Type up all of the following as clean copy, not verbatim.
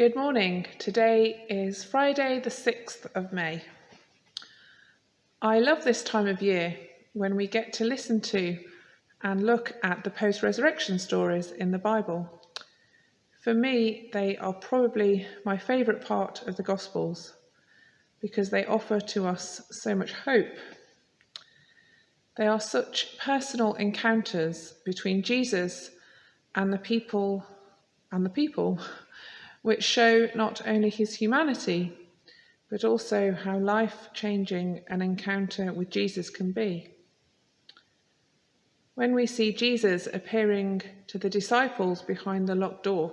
Good morning. Today is Friday the 6th of May. I love this time of year when we get to listen to and look at the post-resurrection stories in the Bible. For me, they are probably my favourite part of the Gospels because they offer to us so much hope. They are such personal encounters between Jesus and the people, which show not only his humanity, but also how life-changing an encounter with Jesus can be. When we see Jesus appearing to the disciples behind the locked door,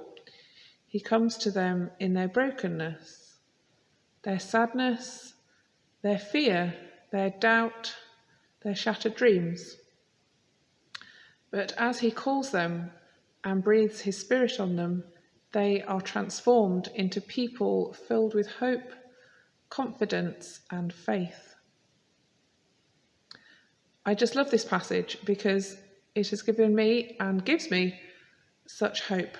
he comes to them in their brokenness, their sadness, their fear, their doubt, their shattered dreams. But as he calls them and breathes his Spirit on them, they are transformed into people filled with hope, confidence, and faith. I just love this passage because it has given me and gives me such hope.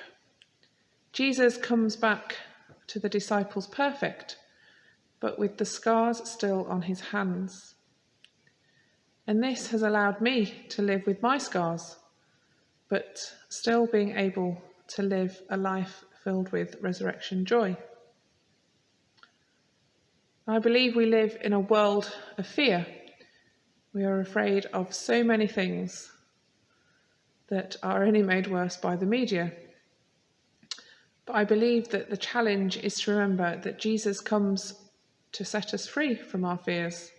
Jesus comes back to the disciples perfect, but with the scars still on his hands. And this has allowed me to live with my scars, but still being able to live a life filled with resurrection joy. I believe we live in a world of fear. We are afraid of so many things that are only made worse by the media. But I believe that the challenge is to remember that Jesus comes to set us free from our fears,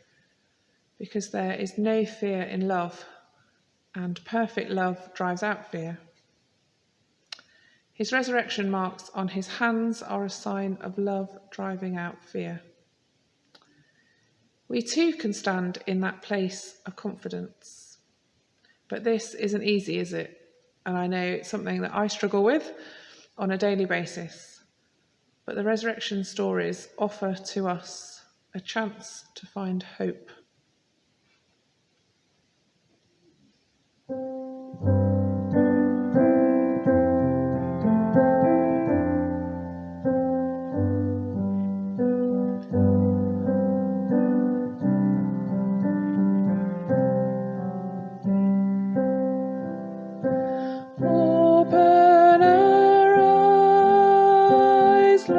because there is no fear in love, and perfect love drives out fear. His resurrection marks on his hands are a sign of love driving out fear. We too can stand in that place of confidence. But this isn't easy, is it? And I know it's something that I struggle with on a daily basis. But the resurrection stories offer to us a chance to find hope. Open our eyes, Lord.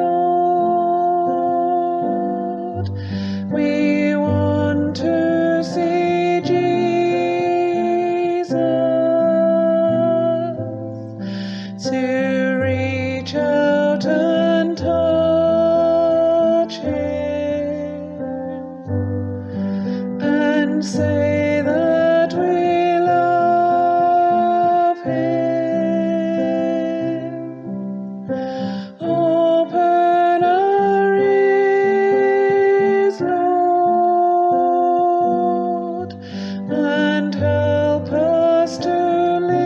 We want to see Jesus, to reach out and touch him and say that we love him. Open our ears, Lord, and help us to listen.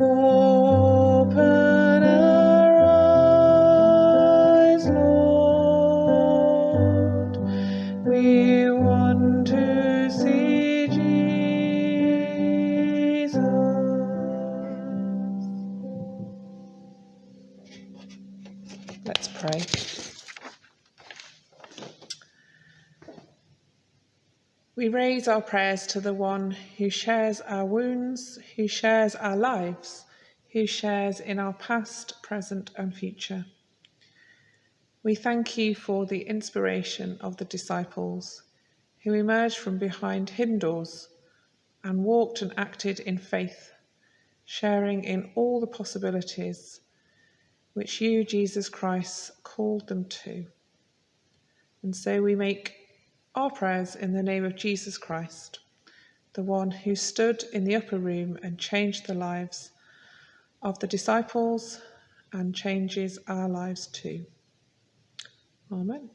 Open our eyes, Lord. We want to see Jesus. Let's pray. We raise our prayers to the one who shares our wounds, who shares our lives, who shares in our past, present, and future. We thank you for the inspiration of the disciples who emerged from behind hidden doors and walked and acted in faith, sharing in all the possibilities which you, Jesus Christ, called them to. And so we make our prayers in the name of Jesus Christ, the one who stood in the upper room and changed the lives of the disciples and changes our lives too. Amen.